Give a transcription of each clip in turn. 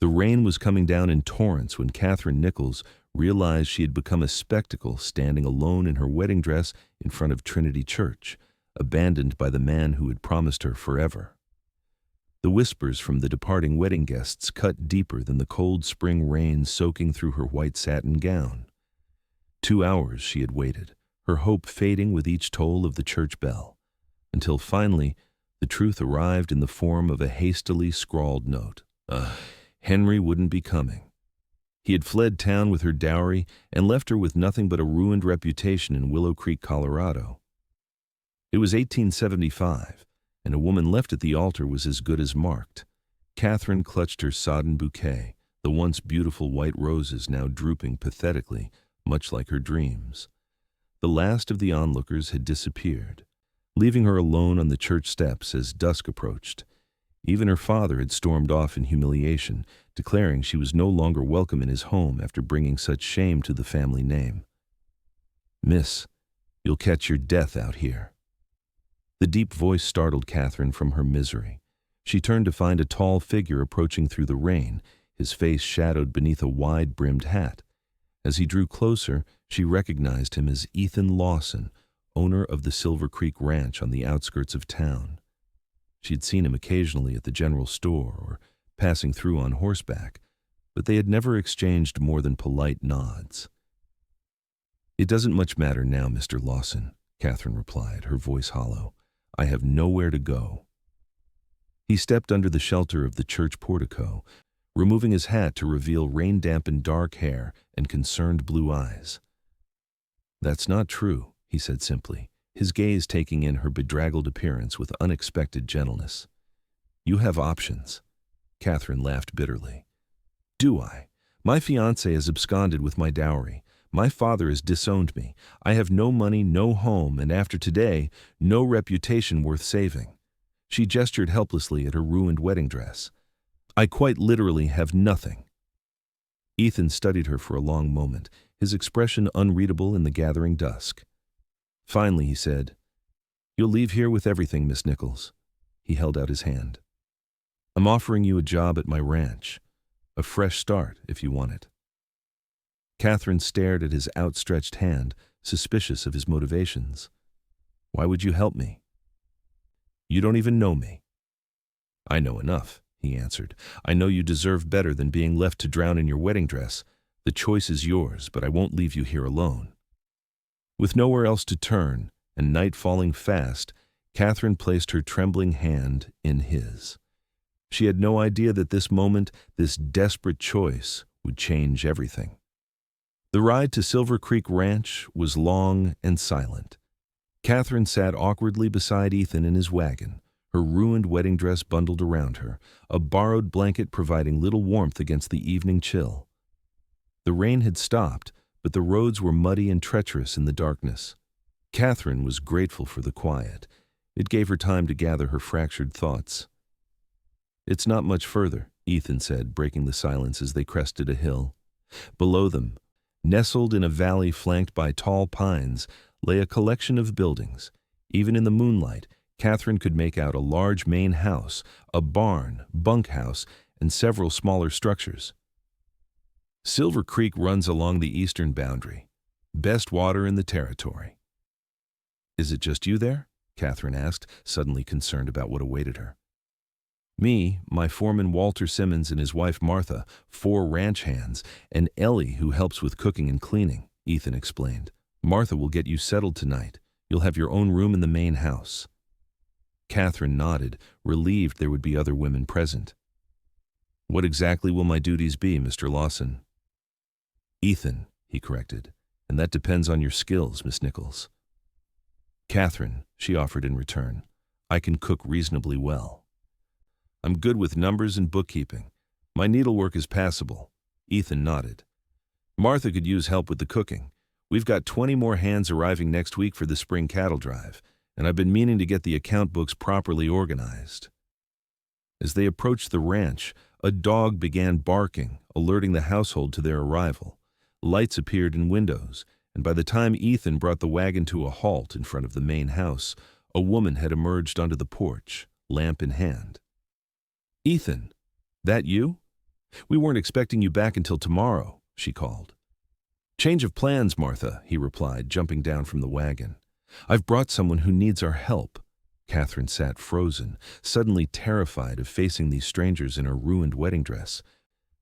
The rain was coming down in torrents when Katherine Nichols realized she had become a spectacle standing alone in her wedding dress in front of Trinity Church, abandoned by the man who had promised her forever. The whispers from the departing wedding guests cut deeper than the cold spring rain soaking through her white satin gown. 2 hours she had waited, her hope fading with each toll of the church bell, until finally the truth arrived in the form of a hastily scrawled note. Henry wouldn't be coming. He had fled town with her dowry and left her with nothing but a ruined reputation in Willow Creek, Colorado. It was 1875, and a woman left at the altar was as good as marked. Katherine clutched her sodden bouquet, the once beautiful white roses now drooping pathetically, much like her dreams. The last of the onlookers had disappeared, leaving her alone on the church steps as dusk approached. Even her father had stormed off in humiliation, declaring she was no longer welcome in his home after bringing such shame to the family name. "Miss, you'll catch your death out here." The deep voice startled Katherine from her misery. She turned to find a tall figure approaching through the rain, his face shadowed beneath a wide-brimmed hat. As he drew closer, she recognized him as Ethan Lawson, owner of the Silver Creek Ranch on the outskirts of town. She'd seen him occasionally at the general store or passing through on horseback, but they had never exchanged more than polite nods. "It doesn't much matter now, Mr. Lawson," Katherine replied, her voice hollow. "I have nowhere to go." He stepped under the shelter of the church portico, removing his hat to reveal rain-dampened dark hair and concerned blue eyes. "That's not true," he said simply, his gaze taking in her bedraggled appearance with unexpected gentleness. "You have options." Katherine laughed bitterly. "Do I? My fiancé has absconded with my dowry. My father has disowned me. I have no money, no home, and after today, no reputation worth saving." She gestured helplessly at her ruined wedding dress. "I quite literally have nothing." Ethan studied her for a long moment, his expression unreadable in the gathering dusk. Finally, he said, "You'll leave here with everything, Miss Nichols." He held out his hand. "I'm offering you a job at my ranch. A fresh start, if you want it." Katherine stared at his outstretched hand, suspicious of his motivations. "Why would you help me?" "You don't even know me." "I know enough," he answered. "I know you deserve better than being left to drown in your wedding dress. The choice is yours, but I won't leave you here alone." With nowhere else to turn, and night falling fast, Katherine placed her trembling hand in his. She had no idea that this moment, this desperate choice, would change everything. The ride to Silver Creek Ranch was long and silent. Katherine sat awkwardly beside Ethan in his wagon, her ruined wedding dress bundled around her, a borrowed blanket providing little warmth against the evening chill. The rain had stopped, but the roads were muddy and treacherous in the darkness. Katherine was grateful for the quiet. It gave her time to gather her fractured thoughts. "It's not much further," Ethan said, breaking the silence as they crested a hill. Below them, nestled in a valley flanked by tall pines, lay a collection of buildings. Even in the moonlight, Katherine could make out a large main house, a barn, bunkhouse, and several smaller structures. "Silver Creek runs along the eastern boundary. Best water in the territory." "Is it just you there?" Katherine asked, suddenly concerned about what awaited her. "Me, my foreman Walter Simmons and his wife Martha, 4 ranch hands, and Ellie who helps with cooking and cleaning," Ethan explained. "Martha will get you settled tonight. You'll have your own room in the main house." Katherine nodded, relieved there would be other women present. "What exactly will my duties be, Mr. Lawson?" "Ethan," he corrected, "and that depends on your skills, Miss Nichols." "Katherine," she offered in return, "I can cook reasonably well." "I'm good with numbers and bookkeeping. My needlework is passable." Ethan nodded. "Martha could use help with the cooking. We've got 20 more hands arriving next week for the spring cattle drive, and I've been meaning to get the account books properly organized." As they approached the ranch, a dog began barking, alerting the household to their arrival. Lights appeared in windows, and by the time Ethan brought the wagon to a halt in front of the main house, a woman had emerged onto the porch, lamp in hand. "Ethan, that you?" "We weren't expecting you back until tomorrow," she called. "Change of plans, Martha," he replied, jumping down from the wagon. "I've brought someone who needs our help." Katherine sat frozen, suddenly terrified of facing these strangers in her ruined wedding dress,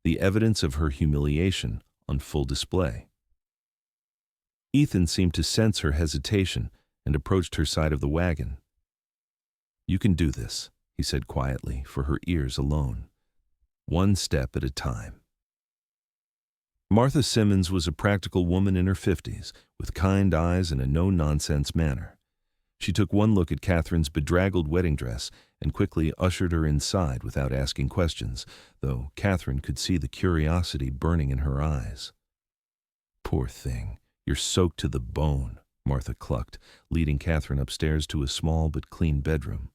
the evidence of her humiliation on full display. Ethan seemed to sense her hesitation and approached her side of the wagon. "You can do this," he said quietly, for her ears alone. "One step at a time." Martha Simmons was a practical woman in her 50s, with kind eyes and a no-nonsense manner. She took one look at Katherine's bedraggled wedding dress and quickly ushered her inside without asking questions, though Katherine could see the curiosity burning in her eyes. "Poor thing, you're soaked to the bone," Martha clucked, leading Katherine upstairs to a small but clean bedroom.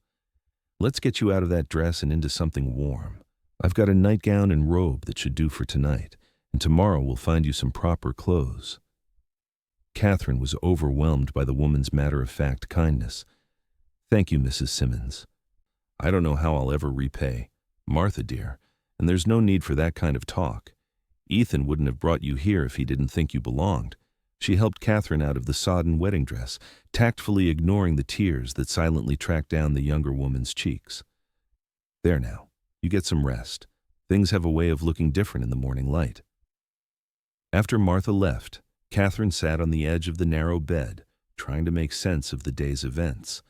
"Let's get you out of that dress and into something warm. I've got a nightgown and robe that should do for tonight, and tomorrow we'll find you some proper clothes." Katherine was overwhelmed by the woman's matter-of-fact kindness. "Thank you, Mrs. Simmons. I don't know how I'll ever repay. Martha, dear, and there's no need for that kind of talk. Ethan wouldn't have brought you here if he didn't think you belonged." She helped Katherine out of the sodden wedding dress, tactfully ignoring the tears that silently tracked down the younger woman's cheeks. "There now, you get some rest. Things have a way of looking different in the morning light." After Martha left, Katherine sat on the edge of the narrow bed, trying to make sense of the day's events.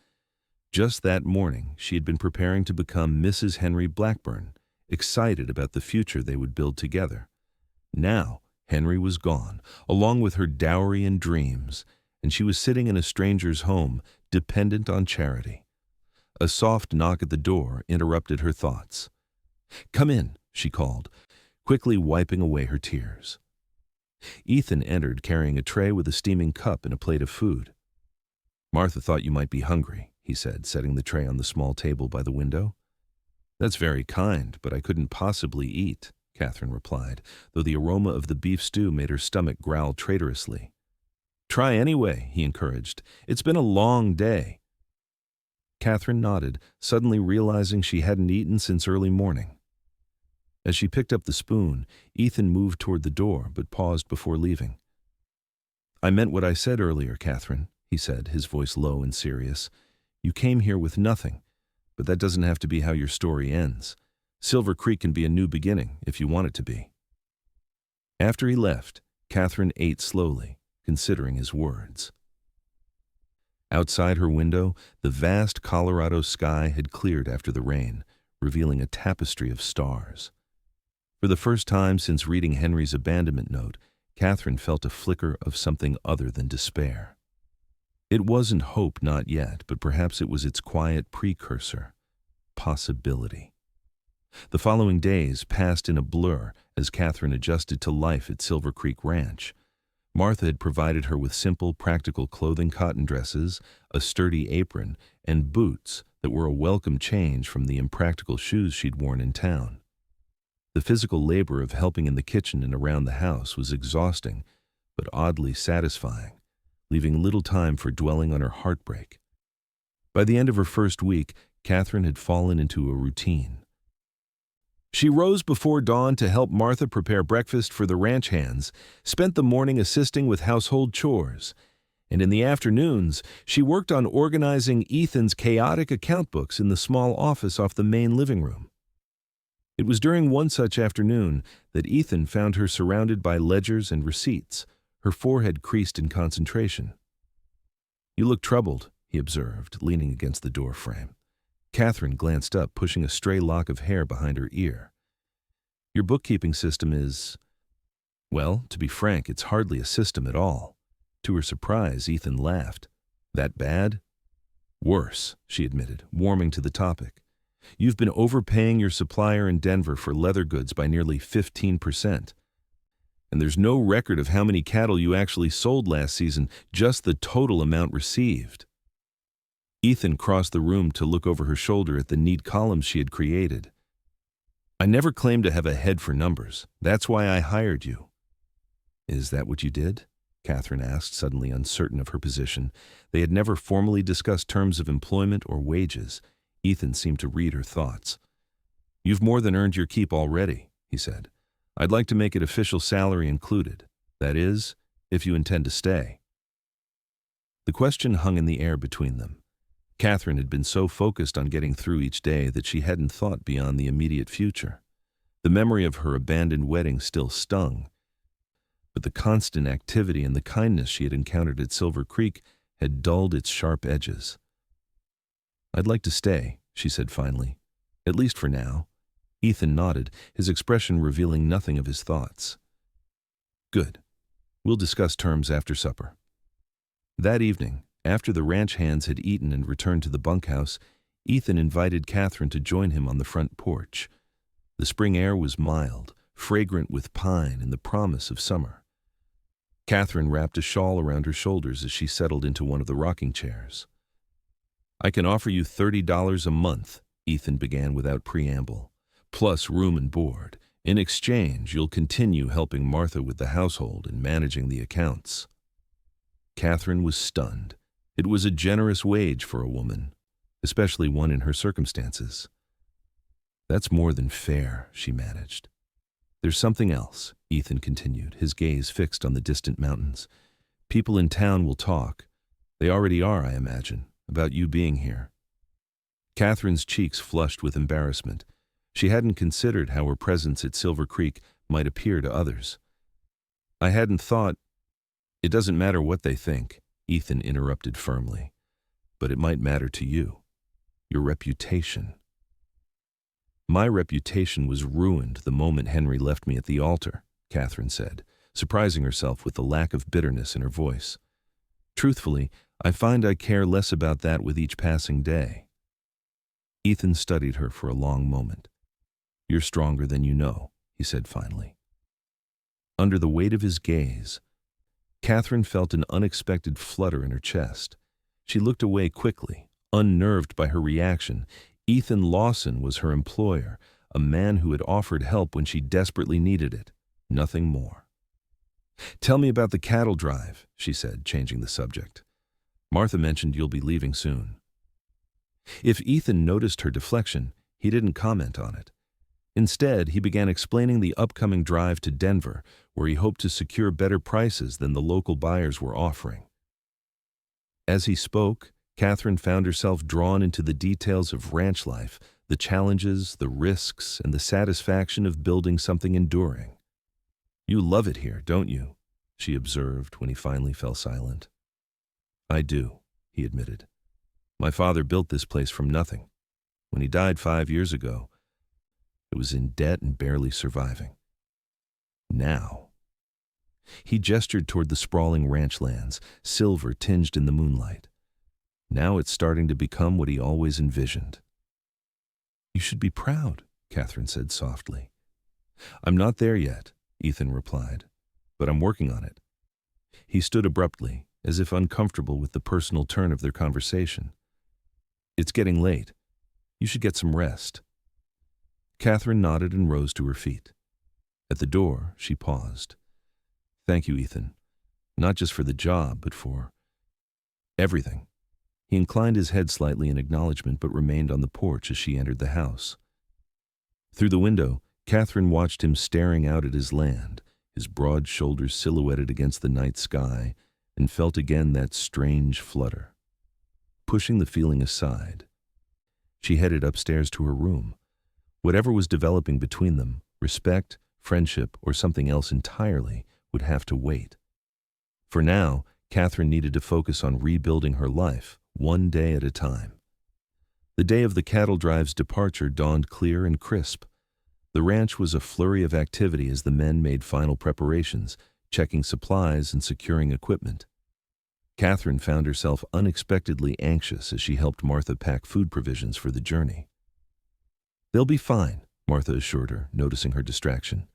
Just that morning, she had been preparing to become Mrs. Henry Blackburn, excited about the future they would build together. Now, Henry was gone, along with her dowry and dreams, and she was sitting in a stranger's home, dependent on charity. A soft knock at the door interrupted her thoughts. "Come in," she called, quickly wiping away her tears. Ethan entered carrying a tray with a steaming cup and a plate of food. "Martha thought you might be hungry," he said, setting the tray on the small table by the window. "That's very kind, but I couldn't possibly eat," Katherine replied, though the aroma of the beef stew made her stomach growl traitorously. "Try anyway," he encouraged. "It's been a long day." Katherine nodded, suddenly realizing she hadn't eaten since early morning. As she picked up the spoon, Ethan moved toward the door, but paused before leaving. "I meant what I said earlier, Katherine," he said, his voice low and serious. "You came here with nothing, but that doesn't have to be how your story ends. Silver Creek can be a new beginning, if you want it to be." After he left, Katherine ate slowly, considering his words. Outside her window, the vast Colorado sky had cleared after the rain, revealing a tapestry of stars. For the first time since reading Henry's abandonment note, Katherine felt a flicker of something other than despair. It wasn't hope, not yet, but perhaps it was its quiet precursor, possibility. The following days passed in a blur as Katherine adjusted to life at Silver Creek Ranch. Martha had provided her with simple, practical clothing, cotton dresses, a sturdy apron, and boots that were a welcome change from the impractical shoes she'd worn in town. The physical labor of helping in the kitchen and around the house was exhausting, but oddly satisfying, leaving little time for dwelling on her heartbreak. By the end of her first week, Katherine had fallen into a routine. She rose before dawn to help Martha prepare breakfast for the ranch hands, spent the morning assisting with household chores, and in the afternoons, she worked on organizing Ethan's chaotic account books in the small office off the main living room. It was during one such afternoon that Ethan found her surrounded by ledgers and receipts, her forehead creased in concentration. "You look troubled," he observed, leaning against the door frame. Katherine glanced up, pushing a stray lock of hair behind her ear. "Your bookkeeping system is... well, to be frank, it's hardly a system at all." To her surprise, Ethan laughed. "That bad?" "Worse," she admitted, warming to the topic. "You've been overpaying your supplier in Denver for leather goods by nearly 15%. And there's no record of how many cattle you actually sold last season, just the total amount received." Ethan crossed the room to look over her shoulder at the neat columns she had created. "I never claimed to have a head for numbers. That's why I hired you." "Is that what you did?" Katherine asked, suddenly uncertain of her position. They had never formally discussed terms of employment or wages. Ethan seemed to read her thoughts. "You've more than earned your keep already," he said. I'd like to make it official salary included. That is, if you intend to stay. The question hung in the air between them. Katherine had been so focused on getting through each day that she hadn't thought beyond the immediate future. The memory of her abandoned wedding still stung, but the constant activity and the kindness she had encountered at Silver Creek had dulled its sharp edges. "I'd like to stay," she said finally, "at least for now." Ethan nodded, his expression revealing nothing of his thoughts. "Good. We'll discuss terms after supper." That evening, after the ranch hands had eaten and returned to the bunkhouse, Ethan invited Katherine to join him on the front porch. The spring air was mild, fragrant with pine and the promise of summer. Katherine wrapped a shawl around her shoulders as she settled into one of the rocking chairs. "I can offer you $30 a month," Ethan began without preamble, "plus room and board. In exchange, you'll continue helping Martha with the household and managing the accounts." Katherine was stunned. It was a generous wage for a woman, especially one in her circumstances. "That's more than fair," she managed. "There's something else," Ethan continued, his gaze fixed on the distant mountains. "People in town will talk. They already are, I imagine, about you being here." Katherine's cheeks flushed with embarrassment. She hadn't considered how her presence at Silver Creek might appear to others. "I hadn't thought—" "It doesn't matter what they think," Ethan interrupted firmly. "But it might matter to you. Your reputation." "My reputation was ruined the moment Henry left me at the altar," Katherine said, surprising herself with the lack of bitterness in her voice. "Truthfully, I find I care less about that with each passing day." Ethan studied her for a long moment. "You're stronger than you know," he said finally. Under the weight of his gaze, Katherine felt an unexpected flutter in her chest. She looked away quickly, unnerved by her reaction. Ethan Lawson was her employer, a man who had offered help when she desperately needed it, nothing more. "Tell me about the cattle drive," she said, changing the subject. "Martha mentioned you'll be leaving soon." If Ethan noticed her deflection, he didn't comment on it. Instead, he began explaining the upcoming drive to Denver, where he hoped to secure better prices than the local buyers were offering. As he spoke, Katherine found herself drawn into the details of ranch life, the challenges, the risks, and the satisfaction of building something enduring. "You love it here, don't you?" she observed when he finally fell silent. "I do," he admitted. "My father built this place from nothing. When he died 5 years ago, it was in debt and barely surviving. Now—" He gestured toward the sprawling ranch lands, silver tinged in the moonlight. "Now it's starting to become what he always envisioned." "You should be proud," Katherine said softly. "I'm not there yet," Ethan replied, "but I'm working on it." He stood abruptly, as if uncomfortable with the personal turn of their conversation. "It's getting late. You should get some rest." Katherine nodded and rose to her feet. At the door, she paused. "Thank you, Ethan. Not just for the job, but for everything." He inclined his head slightly in acknowledgement but remained on the porch as she entered the house. Through the window, Katherine watched him staring out at his land, his broad shoulders silhouetted against the night sky, and felt again that strange flutter. Pushing the feeling aside, she headed upstairs to her room. Whatever was developing between them, respect, friendship, or something else entirely, would have to wait. For now, Katherine needed to focus on rebuilding her life, one day at a time. The day of the cattle drive's departure dawned clear and crisp. The ranch was a flurry of activity as the men made final preparations, checking supplies and securing equipment. Katherine found herself unexpectedly anxious as she helped Martha pack food provisions for the journey. "They'll be fine," Martha assured her, noticing her distraction.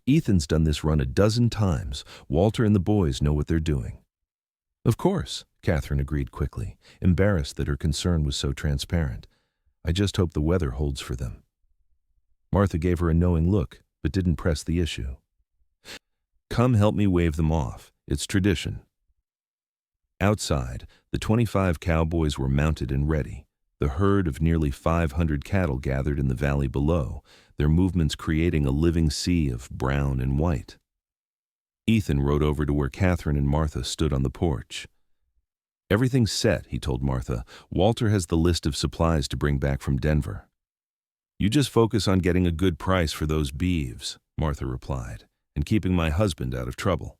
"Ethan's done this run a dozen times. Walter and the boys know what they're doing." "Of course," Katherine agreed quickly, embarrassed that her concern was so transparent. "I just hope the weather holds for them." Martha gave her a knowing look, but didn't press the issue. "Come help me wave them off. It's tradition." Outside, the 25 cowboys were mounted and ready. The herd of nearly 500 cattle gathered in the valley below, their movements creating a living sea of brown and white. Ethan rode over to where Katherine and Martha stood on the porch. "Everything's set," he told Martha. "Walter has the list of supplies to bring back from Denver." "You just focus on getting a good price for those beeves," Martha replied, "and keeping my husband out of trouble."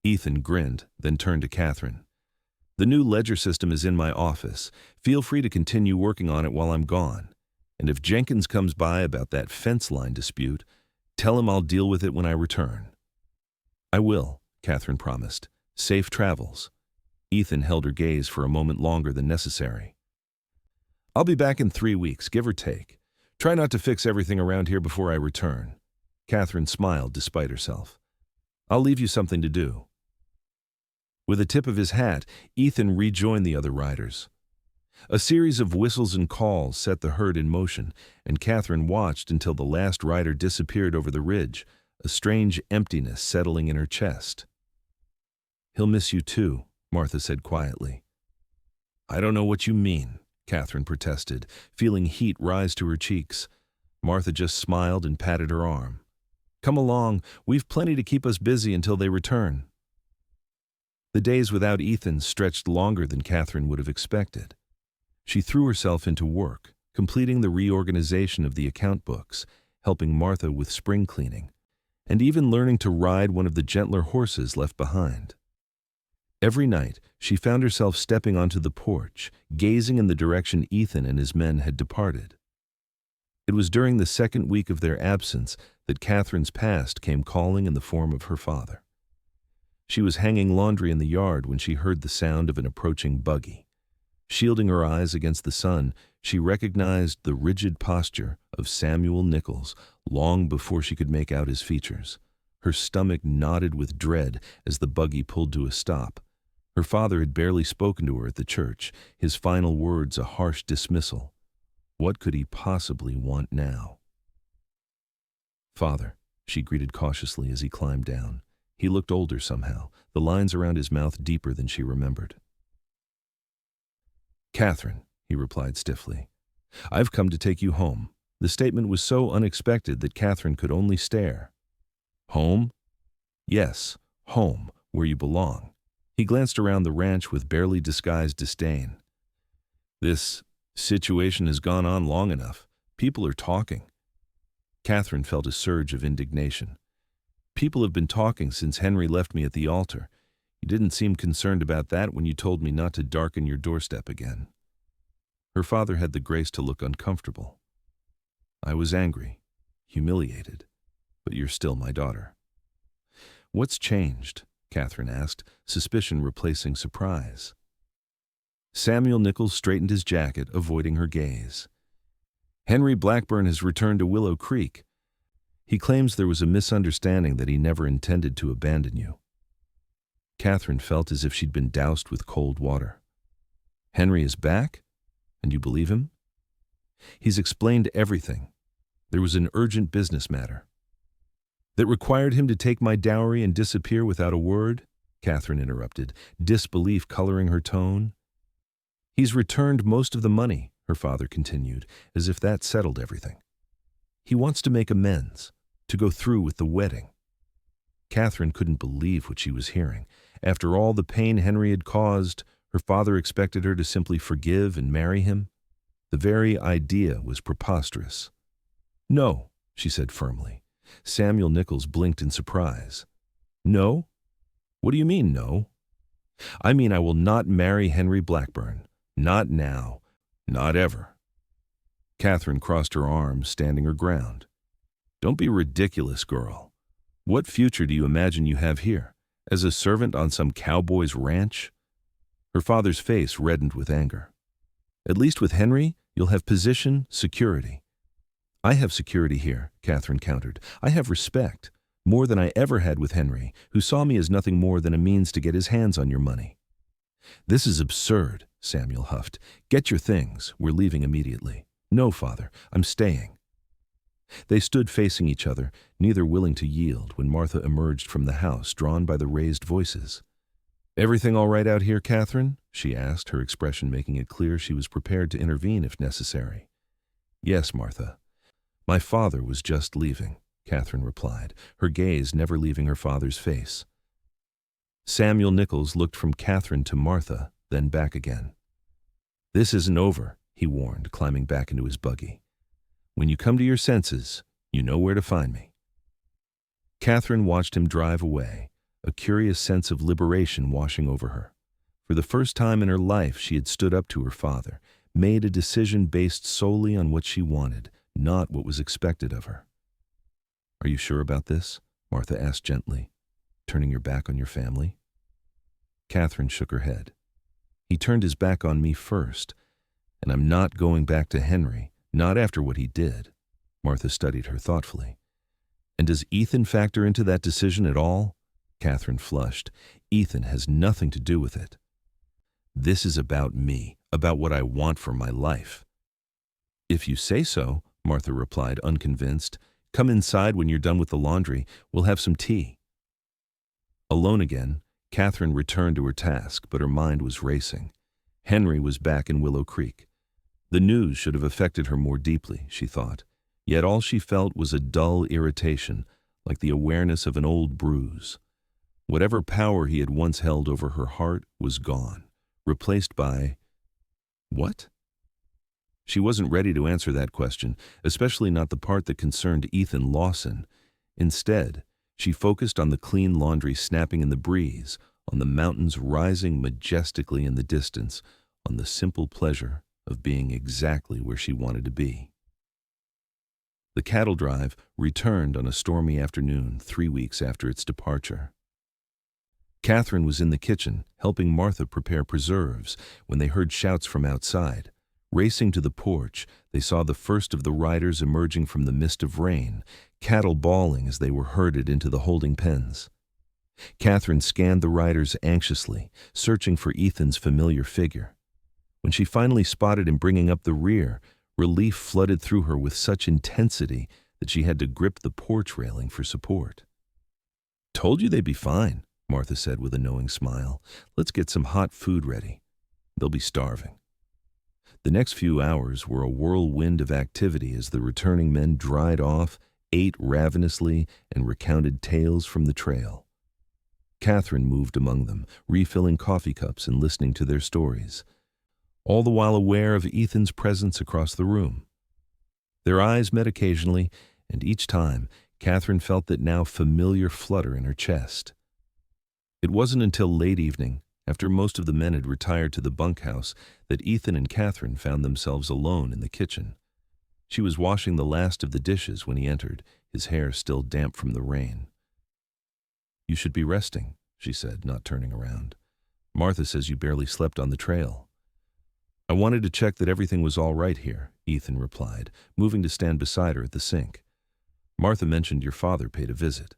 Ethan grinned, then turned to Katherine. "The new ledger system is in my office. Feel free to continue working on it while I'm gone. And if Jenkins comes by about that fence line dispute, tell him I'll deal with it when I return." "I will," Katherine promised. "Safe travels." Ethan held her gaze for a moment longer than necessary. "I'll be back in 3 weeks, give or take. Try not to fix everything around here before I return." Katherine smiled despite herself. "I'll leave you something to do." With a tip of his hat, Ethan rejoined the other riders. A series of whistles and calls set the herd in motion, and Katherine watched until the last rider disappeared over the ridge, a strange emptiness settling in her chest. "He'll miss you too," Martha said quietly. "I don't know what you mean," Katherine protested, feeling heat rise to her cheeks. Martha just smiled and patted her arm. "Come along, we've plenty to keep us busy until they return." The days without Ethan stretched longer than Katherine would have expected. She threw herself into work, completing the reorganization of the account books, helping Martha with spring cleaning, and even learning to ride one of the gentler horses left behind. Every night, she found herself stepping onto the porch, gazing in the direction Ethan and his men had departed. It was during the second week of their absence that Katherine's past came calling in the form of her father. She was hanging laundry in the yard when she heard the sound of an approaching buggy. Shielding her eyes against the sun, she recognized the rigid posture of Samuel Nichols long before she could make out his features. Her stomach knotted with dread as the buggy pulled to a stop. Her father had barely spoken to her at the church, his final words a harsh dismissal. What could he possibly want now? "Father," she greeted cautiously as he climbed down. He looked older somehow, the lines around his mouth deeper than she remembered. "Katherine," he replied stiffly, "I've come to take you home." The statement was so unexpected that Katherine could only stare. "Home?" "Yes, home, where you belong." He glanced around the ranch with barely disguised disdain. "This situation has gone on long enough. People are talking." Katherine felt a surge of indignation. "People have been talking since Henry left me at the altar. You didn't seem concerned about that when you told me not to darken your doorstep again." Her father had the grace to look uncomfortable. "I was angry, humiliated, but you're still my daughter." "What's changed?" Katherine asked, suspicion replacing surprise. Samuel Nichols straightened his jacket, avoiding her gaze. "Henry Blackburn has returned to Willow Creek. He claims there was a misunderstanding that he never intended to abandon you." Katherine felt as if she'd been doused with cold water. "Henry is back? And you believe him?" "He's explained everything. There was an urgent business matter." "That required him to take my dowry and disappear without a word?" Katherine interrupted, disbelief coloring her tone. "He's returned most of the money," her father continued, as if that settled everything. "He wants to make amends, to go through with the wedding." Katherine couldn't believe what she was hearing. After all the pain Henry had caused, her father expected her to simply forgive and marry him. The very idea was preposterous. "No," she said firmly. Samuel Nichols blinked in surprise. "No? What do you mean, no?" "I mean I will not marry Henry Blackburn. Not now. Not ever." Katherine crossed her arms, standing her ground. "Don't be ridiculous, girl. What future do you imagine you have here? As a servant on some cowboy's ranch?" Her father's face reddened with anger. "At least with Henry, you'll have position, security." "I have security here," Katherine countered. "I have respect, more than I ever had with Henry, who saw me as nothing more than a means to get his hands on your money." "This is absurd," Samuel huffed. "Get your things. We're leaving immediately." "No, father, I'm staying." They stood facing each other, neither willing to yield, when Martha emerged from the house, drawn by the raised voices. Everything all right out here, Catherine? She asked, her expression making it clear she was prepared to intervene if necessary. Yes, Martha. My father was just leaving, Catherine replied, her gaze never leaving her father's face. Samuel Nichols looked from Catherine to Martha, then back again. This isn't over, he warned, climbing back into his buggy. When you come to your senses, you know where to find me. Catherine watched him drive away, a curious sense of liberation washing over her. For the first time in her life, she had stood up to her father, made a decision based solely on what she wanted, not what was expected of her. Are you sure about this? Martha asked gently. Turning your back on your family? Catherine shook her head. He turned his back on me first, and I'm not going back to Henry, not after what he did. Martha studied her thoughtfully. And does Ethan factor into that decision at all? Catherine flushed. Ethan has nothing to do with it. This is about me, about what I want for my life. If you say so, Martha replied, unconvinced. Come inside when you're done with the laundry. We'll have some tea. Alone again, Catherine returned to her task, but her mind was racing. Henry was back in Willow Creek. The news should have affected her more deeply, she thought. Yet all she felt was a dull irritation, like the awareness of an old bruise. Whatever power he had once held over her heart was gone, replaced by… what? She wasn't ready to answer that question, especially not the part that concerned Ethan Lawson. Instead, she focused on the clean laundry snapping in the breeze, on the mountains rising majestically in the distance, on the simple pleasure of being exactly where she wanted to be. The cattle drive returned on a stormy afternoon 3 weeks after its departure. Catherine was in the kitchen, helping Martha prepare preserves, when they heard shouts from outside. Racing to the porch, they saw the first of the riders emerging from the mist of rain, cattle bawling as they were herded into the holding pens. Catherine scanned the riders anxiously, searching for Ethan's familiar figure. When she finally spotted him bringing up the rear, relief flooded through her with such intensity that she had to grip the porch railing for support. Told you they'd be fine, Martha said with a knowing smile. Let's get some hot food ready. They'll be starving. The next few hours were a whirlwind of activity as the returning men dried off, ate ravenously, and recounted tales from the trail. Catherine moved among them, refilling coffee cups and listening to their stories, all the while aware of Ethan's presence across the room. Their eyes met occasionally, and each time, Catherine felt that now familiar flutter in her chest. It wasn't until late evening, after most of the men had retired to the bunkhouse, that Ethan and Catherine found themselves alone in the kitchen. She was washing the last of the dishes when he entered, his hair still damp from the rain. You should be resting, she said, not turning around. Martha says you barely slept on the trail. I wanted to check that everything was all right here, Ethan replied, moving to stand beside her at the sink. Martha mentioned your father paid a visit.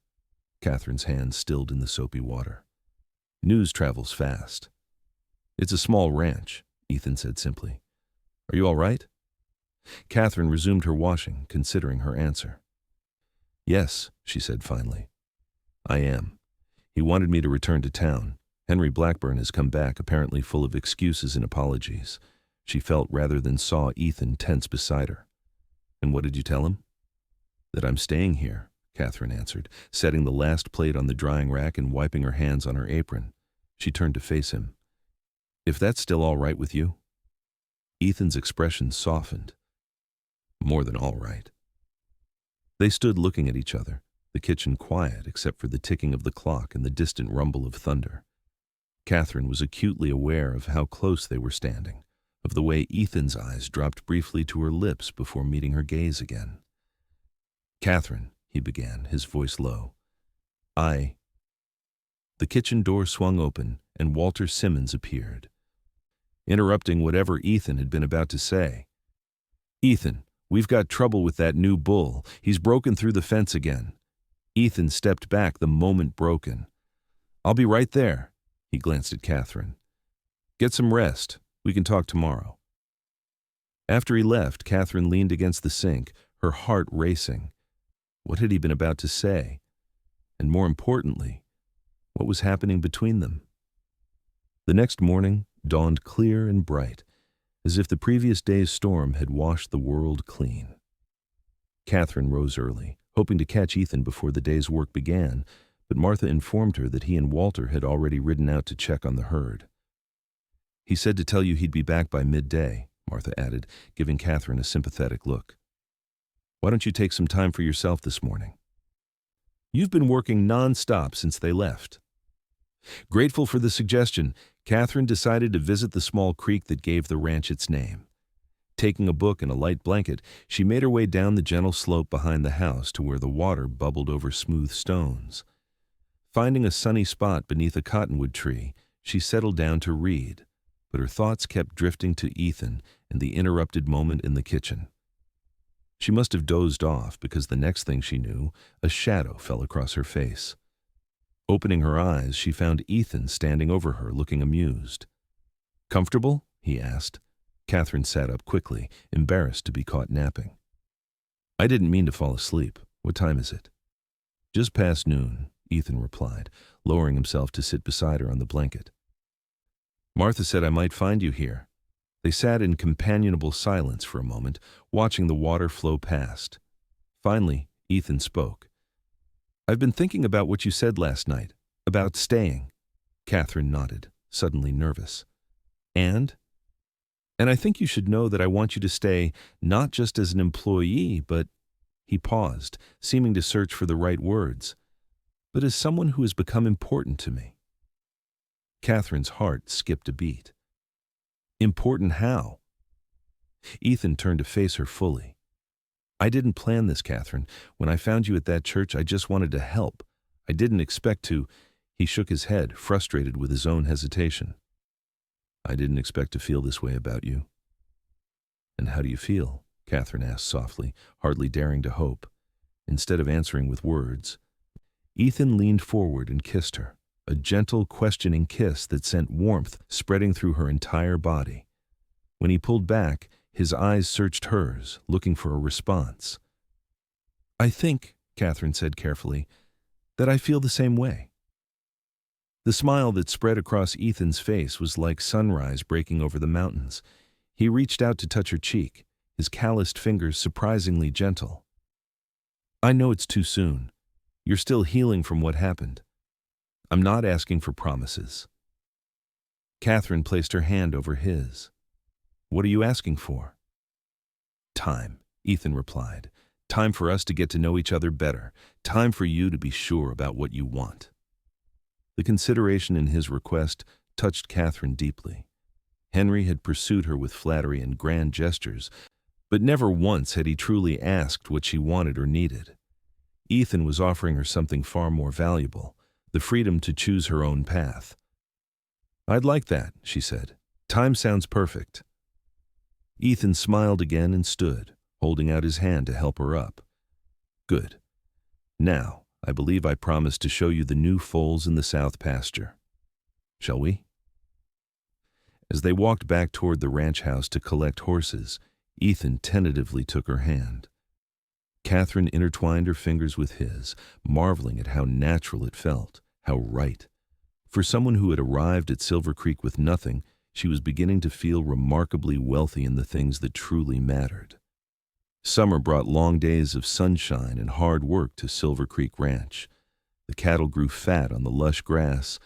Catherine's hands stilled in the soapy water. News travels fast. It's a small ranch, Ethan said simply. Are you all right? Catherine resumed her washing, considering her answer. Yes, she said finally. I am. He wanted me to return to town. Henry Blackburn has come back, apparently full of excuses and apologies. She felt rather than saw Ethan tense beside her. And what did you tell him? That I'm staying here, Catherine answered, setting the last plate on the drying rack and wiping her hands on her apron. She turned to face him. If that's still all right with you? Ethan's expression softened. More than all right. They stood looking at each other, the kitchen quiet except for the ticking of the clock and the distant rumble of thunder. Catherine was acutely aware of how close they were standing, of the way Ethan's eyes dropped briefly to her lips before meeting her gaze again. Catherine, he began, his voice low. The kitchen door swung open, and Walter Simmons appeared, interrupting whatever Ethan had been about to say. Ethan, we've got trouble with that new bull. He's broken through the fence again. Ethan stepped back the moment broken. I'll be right there. He glanced at Catherine. Get some rest. We can talk tomorrow. After he left, Catherine leaned against the sink, her heart racing. What had he been about to say? And more importantly, what was happening between them? The next morning dawned clear and bright, as if the previous day's storm had washed the world clean. Katherine rose early, hoping to catch Ethan before the day's work began, but Martha informed her that he and Walter had already ridden out to check on the herd. "He said to tell you he'd be back by midday," Martha added, giving Katherine a sympathetic look. "Why don't you take some time for yourself this morning? You've been working non-stop since they left." Grateful for the suggestion, Katherine decided to visit the small creek that gave the ranch its name. Taking a book and a light blanket, she made her way down the gentle slope behind the house to where the water bubbled over smooth stones. Finding a sunny spot beneath a cottonwood tree, she settled down to read, but her thoughts kept drifting to Ethan and the interrupted moment in the kitchen. She must have dozed off because the next thing she knew, a shadow fell across her face. Opening her eyes, she found Ethan standing over her, looking amused. "Comfortable?" he asked. Katherine sat up quickly, embarrassed to be caught napping. "I didn't mean to fall asleep. What time is it?" "Just past noon," Ethan replied, lowering himself to sit beside her on the blanket. "Martha said I might find you here." They sat in companionable silence for a moment, watching the water flow past. Finally, Ethan spoke. "I've been thinking about what you said last night, about staying." Katherine nodded, suddenly nervous. And I think you should know that I want you to stay not just as an employee, but—" He paused, seeming to search for the right words. "But as someone who has become important to me." Katherine's heart skipped a beat. "Important how?" Ethan turned to face her fully. "I didn't plan this, Katherine. When I found you at that church, I just wanted to help. I didn't expect to—" He shook his head, frustrated with his own hesitation. "I didn't expect to feel this way about you." "And how do you feel?" Katherine asked softly, hardly daring to hope. Instead of answering with words, Ethan leaned forward and kissed her, a gentle, questioning kiss that sent warmth spreading through her entire body. When he pulled back, his eyes searched hers, looking for a response. "I think," Katherine said carefully, "that I feel the same way." The smile that spread across Ethan's face was like sunrise breaking over the mountains. He reached out to touch her cheek, his calloused fingers surprisingly gentle. "I know it's too soon. You're still healing from what happened. I'm not asking for promises." Katherine placed her hand over his. "What are you asking for?" "Time," Ethan replied. "Time for us to get to know each other better. Time for you to be sure about what you want." The consideration in his request touched Katherine deeply. Henry had pursued her with flattery and grand gestures, but never once had he truly asked what she wanted or needed. Ethan was offering her something far more valuable, the freedom to choose her own path. "I'd like that," she said. "Time sounds perfect." Ethan smiled again and stood, holding out his hand to help her up. "Good. Now, I believe I promised to show you the new foals in the south pasture. Shall we?" As they walked back toward the ranch house to collect horses, Ethan tentatively took her hand. Katherine intertwined her fingers with his, marveling at how natural it felt, how right. For someone who had arrived at Silver Creek with nothing, she was beginning to feel remarkably wealthy in the things that truly mattered. Summer brought long days of sunshine and hard work to Silver Creek Ranch. The cattle grew fat on the lush grass,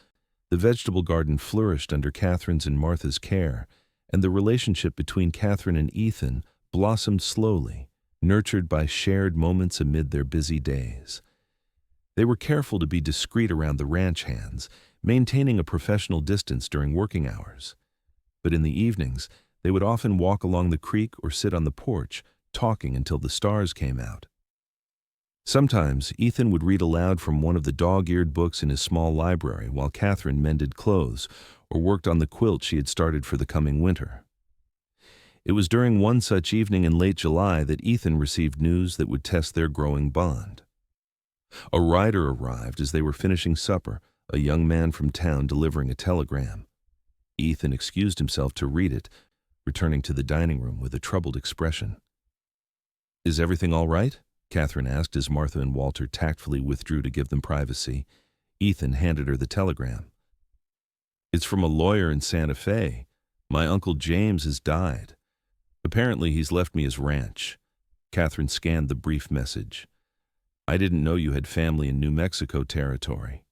the vegetable garden flourished under Katherine's and Martha's care, and the relationship between Katherine and Ethan blossomed slowly, nurtured by shared moments amid their busy days. They were careful to be discreet around the ranch hands, maintaining a professional distance during working hours. But in the evenings, they would often walk along the creek or sit on the porch, talking until the stars came out. Sometimes, Ethan would read aloud from one of the dog-eared books in his small library while Katherine mended clothes or worked on the quilt she had started for the coming winter. It was during one such evening in late July that Ethan received news that would test their growing bond. A rider arrived as they were finishing supper, a young man from town delivering a telegram. Ethan excused himself to read it, returning to the dining room with a troubled expression. "Is everything all right?" Katherine asked as Martha and Walter tactfully withdrew to give them privacy. Ethan handed her the telegram. It's from a lawyer in Santa Fe. My Uncle James has died. Apparently he's left me his ranch. Katherine scanned the brief message. I didn't know you had family in New Mexico territory.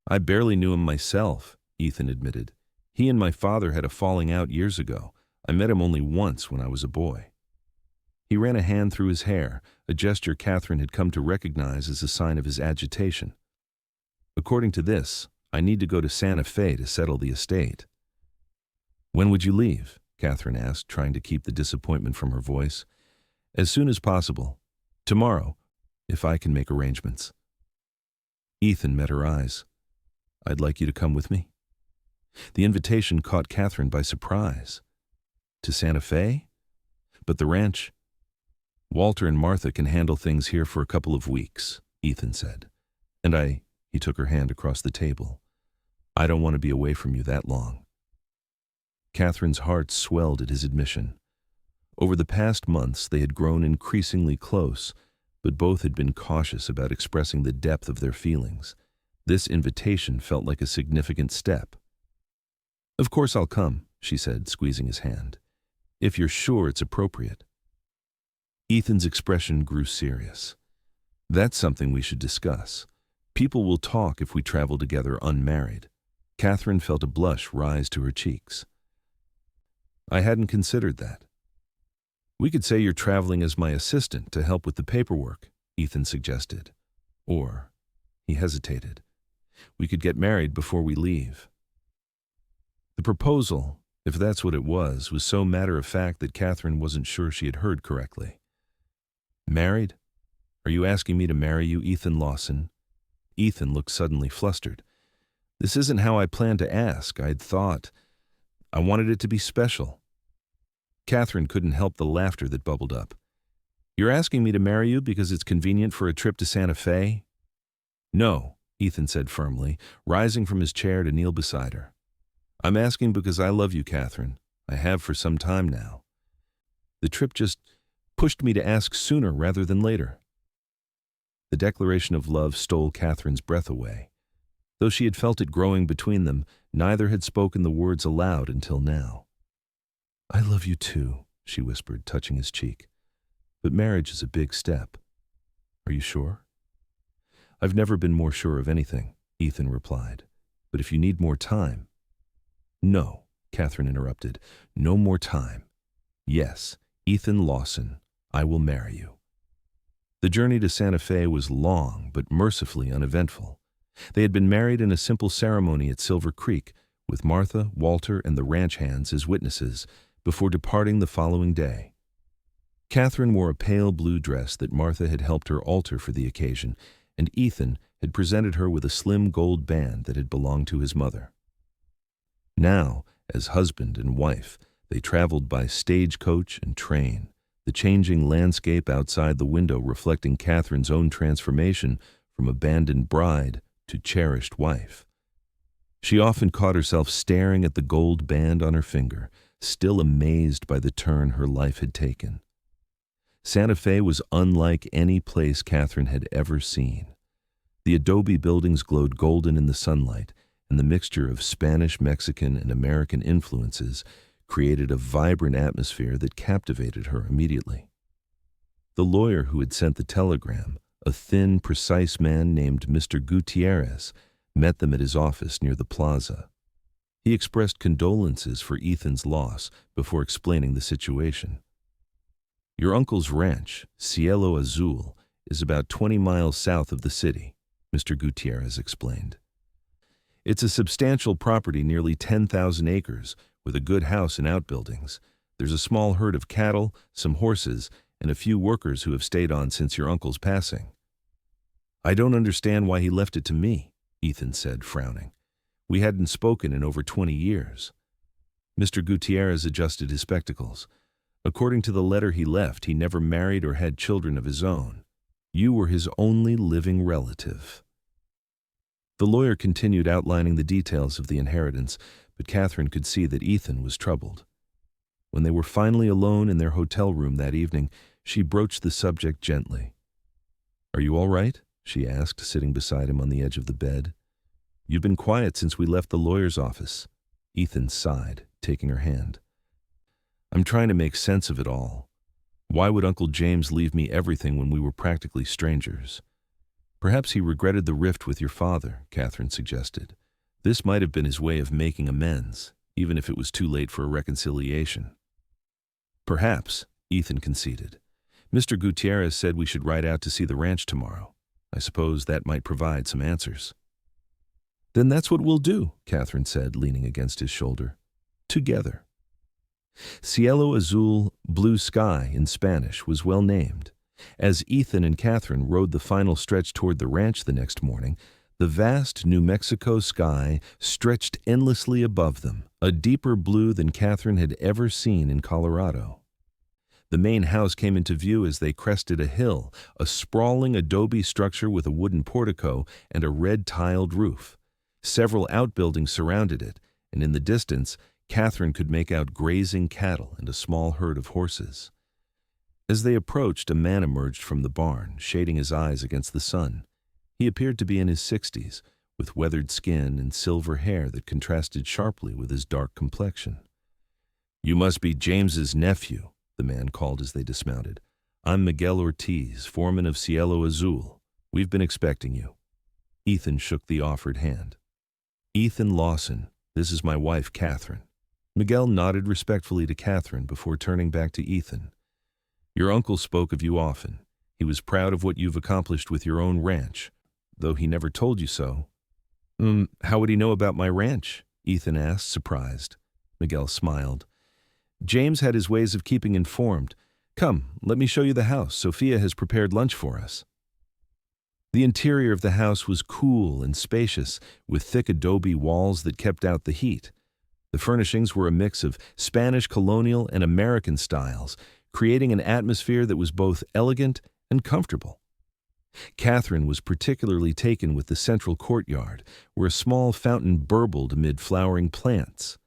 I barely knew him myself, Ethan admitted. He and my father had a falling out years ago. I met him only once when I was a boy. He ran a hand through his hair, a gesture Katherine had come to recognize as a sign of his agitation. According to this, I need to go to Santa Fe to settle the estate. When would you leave? Katherine asked, trying to keep the disappointment from her voice. As soon as possible. Tomorrow, if I can make arrangements. Ethan met her eyes. I'd like you to come with me. The invitation caught Katherine by surprise. To Santa Fe? But the ranch? Walter and Martha can handle things here for a couple of weeks, Ethan said. And he took her hand across the table. I don't want to be away from you that long. Katherine's heart swelled at his admission. Over the past months, they had grown increasingly close, but both had been cautious about expressing the depth of their feelings. This invitation felt like a significant step. Of course I'll come, she said, squeezing his hand. If you're sure it's appropriate. Ethan's expression grew serious. That's something we should discuss. People will talk if we travel together unmarried. Katherine felt a blush rise to her cheeks. I hadn't considered that. We could say you're traveling as my assistant to help with the paperwork, Ethan suggested. Or, he hesitated, we could get married before we leave. The proposal, if that's what it was so matter-of-fact that Katherine wasn't sure she had heard correctly. Married? Are you asking me to marry you, Ethan Lawson? Ethan looked suddenly flustered. This isn't how I planned to ask. I wanted it to be special. Katherine couldn't help the laughter that bubbled up. You're asking me to marry you because it's convenient for a trip to Santa Fe? No, Ethan said firmly, rising from his chair to kneel beside her. I'm asking because I love you, Katherine. I have for some time now. The trip just pushed me to ask sooner rather than later. The declaration of love stole Katherine's breath away. Though she had felt it growing between them, neither had spoken the words aloud until now. I love you too, she whispered, touching his cheek. But marriage is a big step. Are you sure? I've never been more sure of anything, Ethan replied. But if you need more time. No, Katherine interrupted. No more time. Yes, Ethan Lawson, I will marry you. The journey to Santa Fe was long, but mercifully uneventful. They had been married in a simple ceremony at Silver Creek, with Martha, Walter, and the ranch hands as witnesses, before departing the following day. Katherine wore a pale blue dress that Martha had helped her alter for the occasion, and Ethan had presented her with a slim gold band that had belonged to his mother. Now, as husband and wife, they traveled by stagecoach and train, the changing landscape outside the window reflecting Katherine's own transformation from abandoned bride to cherished wife. She often caught herself staring at the gold band on her finger, still amazed by the turn her life had taken. Santa Fe was unlike any place Katherine had ever seen. The adobe buildings glowed golden in the sunlight, and the mixture of Spanish, Mexican, and American influences created a vibrant atmosphere that captivated her immediately. The lawyer who had sent the telegram, a thin, precise man named Mr. Gutierrez, met them at his office near the plaza. He expressed condolences for Ethan's loss before explaining the situation. Your uncle's ranch, Cielo Azul, is about 20 miles south of the city, Mr. Gutierrez explained. It's a substantial property, nearly 10,000 acres, with a good house and outbuildings. There's a small herd of cattle, some horses, and a few workers who have stayed on since your uncle's passing. I don't understand why he left it to me, Ethan said, frowning. We hadn't spoken in over 20 years. Mr. Gutierrez adjusted his spectacles. According to the letter he left, he never married or had children of his own. You were his only living relative. The lawyer continued outlining the details of the inheritance, but Katherine could see that Ethan was troubled. When they were finally alone in their hotel room that evening, she broached the subject gently. Are you all right? She asked, sitting beside him on the edge of the bed. You've been quiet since we left the lawyer's office." Ethan sighed, taking her hand. "I'm trying to make sense of it all. Why would Uncle James leave me everything when we were practically strangers?" "Perhaps he regretted the rift with your father," Katherine suggested. "This might have been his way of making amends, even if it was too late for a reconciliation." "Perhaps," Ethan conceded. "Mr. Gutierrez said we should ride out to see the ranch tomorrow. I suppose that might provide some answers." "Then that's what we'll do," Katherine said, leaning against his shoulder. "Together." Cielo Azul, blue sky in Spanish, was well named. As Ethan and Katherine rode the final stretch toward the ranch the next morning, the vast New Mexico sky stretched endlessly above them, a deeper blue than Katherine had ever seen in Colorado. The main house came into view as they crested a hill, a sprawling adobe structure with a wooden portico and a red-tiled roof. Several outbuildings surrounded it, and in the distance, Katherine could make out grazing cattle and a small herd of horses. As they approached, a man emerged from the barn, shading his eyes against the sun. He appeared to be in his 60s, with weathered skin and silver hair that contrasted sharply with his dark complexion. "You must be James's nephew," the man called as they dismounted. "I'm Miguel Ortiz, foreman of Cielo Azul. We've been expecting you." Ethan shook the offered hand. "Ethan Lawson, this is my wife, Katherine." Miguel nodded respectfully to Katherine before turning back to Ethan. "Your uncle spoke of you often. He was proud of what you've accomplished with your own ranch, though he never told you so." How would he know about my ranch?" Ethan asked, surprised. Miguel smiled. "James had his ways of keeping informed. Come, let me show you the house. Sophia has prepared lunch for us." The interior of the house was cool and spacious, with thick adobe walls that kept out the heat. The furnishings were a mix of Spanish colonial and American styles, creating an atmosphere that was both elegant and comfortable. Katherine was particularly taken with the central courtyard, where a small fountain burbled amid flowering plants.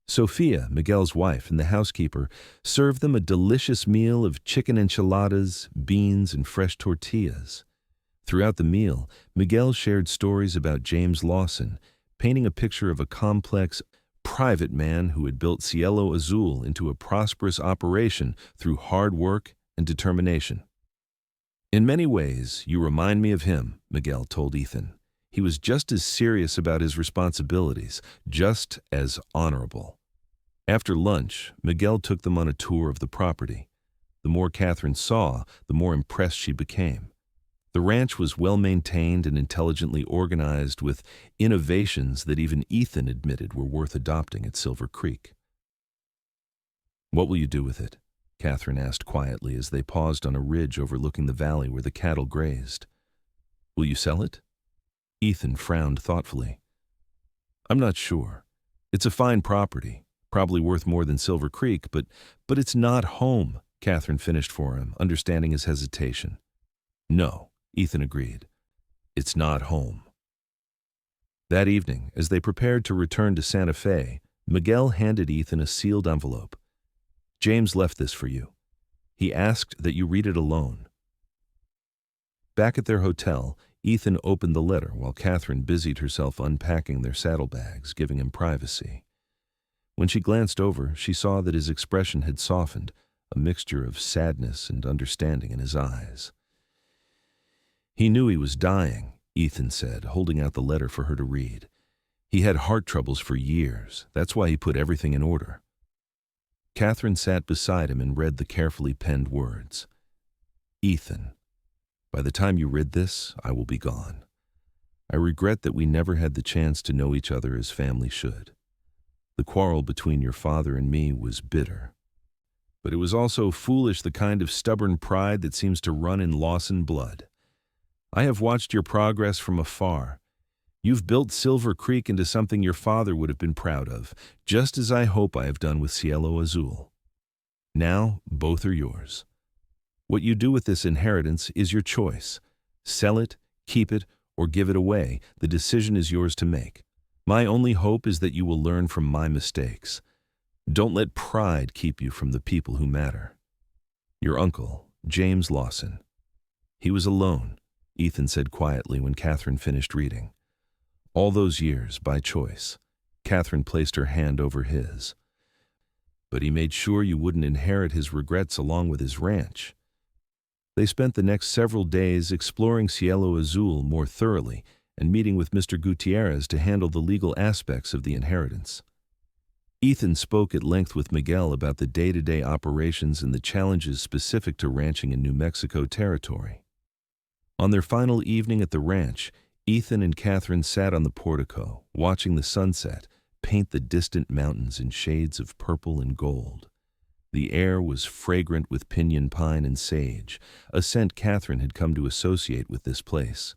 Sophia, Miguel's wife and the housekeeper, served them a delicious meal of chicken enchiladas, beans, and fresh tortillas. Throughout the meal, Miguel shared stories about James Lawson, painting a picture of a complex, private man who had built Cielo Azul into a prosperous operation through hard work and determination. "In many ways, you remind me of him," Miguel told Ethan. "He was just as serious about his responsibilities, just as honorable." After lunch, Miguel took them on a tour of the property. The more Katherine saw, the more impressed she became. The ranch was well-maintained and intelligently organized, with innovations that even Ethan admitted were worth adopting at Silver Creek. "What will you do with it?" Katherine asked quietly as they paused on a ridge overlooking the valley where the cattle grazed. "Will you sell it?" Ethan frowned thoughtfully. "I'm not sure. It's a fine property, probably worth more than Silver Creek, but it's not home," Katherine finished for him, understanding his hesitation. "No," Ethan agreed. "It's not home." That evening, as they prepared to return to Santa Fe, Miguel handed Ethan a sealed envelope. "James left this for you. He asked that you read it alone." Back at their hotel, Ethan opened the letter while Katherine busied herself unpacking their saddlebags, giving him privacy. When she glanced over, she saw that his expression had softened, a mixture of sadness and understanding in his eyes. "He knew he was dying," Ethan said, holding out the letter for her to read. "He had heart troubles for years. That's why he put everything in order." Katherine sat beside him and read the carefully penned words. "Ethan, by the time you read this, I will be gone. I regret that we never had the chance to know each other as family should. The quarrel between your father and me was bitter. But it was also foolish, the kind of stubborn pride that seems to run in Lawson blood. I have watched your progress from afar. You've built Silver Creek into something your father would have been proud of, just as I hope I have done with Cielo Azul. Now, both are yours. What you do with this inheritance is your choice. Sell it, keep it, or give it away. The decision is yours to make. My only hope is that you will learn from my mistakes. Don't let pride keep you from the people who matter. Your uncle, James Lawson." He was alone, Ethan said quietly when Katherine finished reading. All those years, by choice. Katherine placed her hand over his. But he made sure you wouldn't inherit his regrets along with his ranch. They spent the next several days exploring Cielo Azul more thoroughly and meeting with Mr. Gutierrez to handle the legal aspects of the inheritance. Ethan spoke at length with Miguel about the day-to-day operations and the challenges specific to ranching in New Mexico territory. On their final evening at the ranch, Ethan and Katherine sat on the portico, watching the sunset paint the distant mountains in shades of purple and gold. The air was fragrant with pinyon pine and sage, a scent Katherine had come to associate with this place.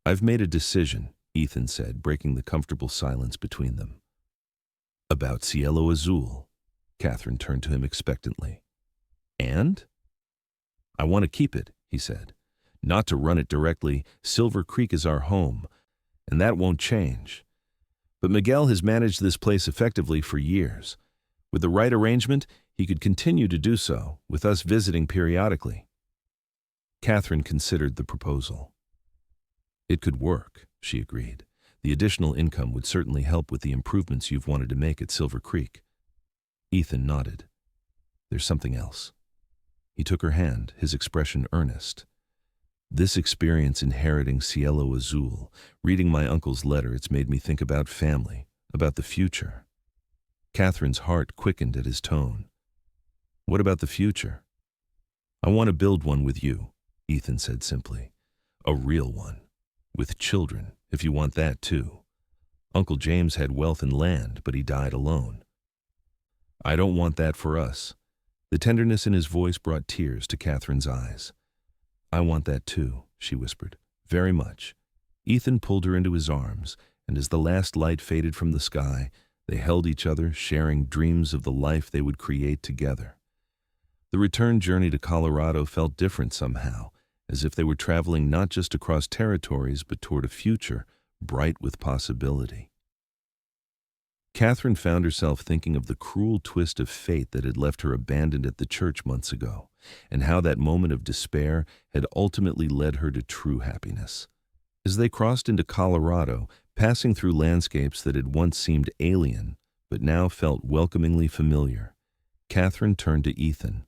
"I've made a decision," Ethan said, breaking the comfortable silence between them. "About Cielo Azul." Katherine turned to him expectantly. "And?" "I want to keep it," he said. "Not to run it directly. Silver Creek is our home, and that won't change. But Miguel has managed this place effectively for years. With the right arrangement, he could continue to do so, with us visiting periodically." Katherine considered the proposal. "It could work," she agreed. "The additional income would certainly help with the improvements you've wanted to make at Silver Creek." Ethan nodded. "There's something else." He took her hand, his expression earnest. "This experience inheriting Cielo Azul, reading my uncle's letter, it's made me think about family, about the future." Katherine's heart quickened at his tone. "What about the future?" "I want to build one with you," Ethan said simply. "A real one. With children, if you want that too. Uncle James had wealth and land, but he died alone. I don't want that for us." The tenderness in his voice brought tears to Katherine's eyes. "I want that too," she whispered. "Very much." Ethan pulled her into his arms, and as the last light faded from the sky, they held each other, sharing dreams of the life they would create together. The return journey to Colorado felt different somehow, as if they were traveling not just across territories but toward a future bright with possibility. Katherine found herself thinking of the cruel twist of fate that had left her abandoned at the church months ago, and how that moment of despair had ultimately led her to true happiness. As they crossed into Colorado, passing through landscapes that had once seemed alien but now felt welcomingly familiar, Katherine turned to Ethan.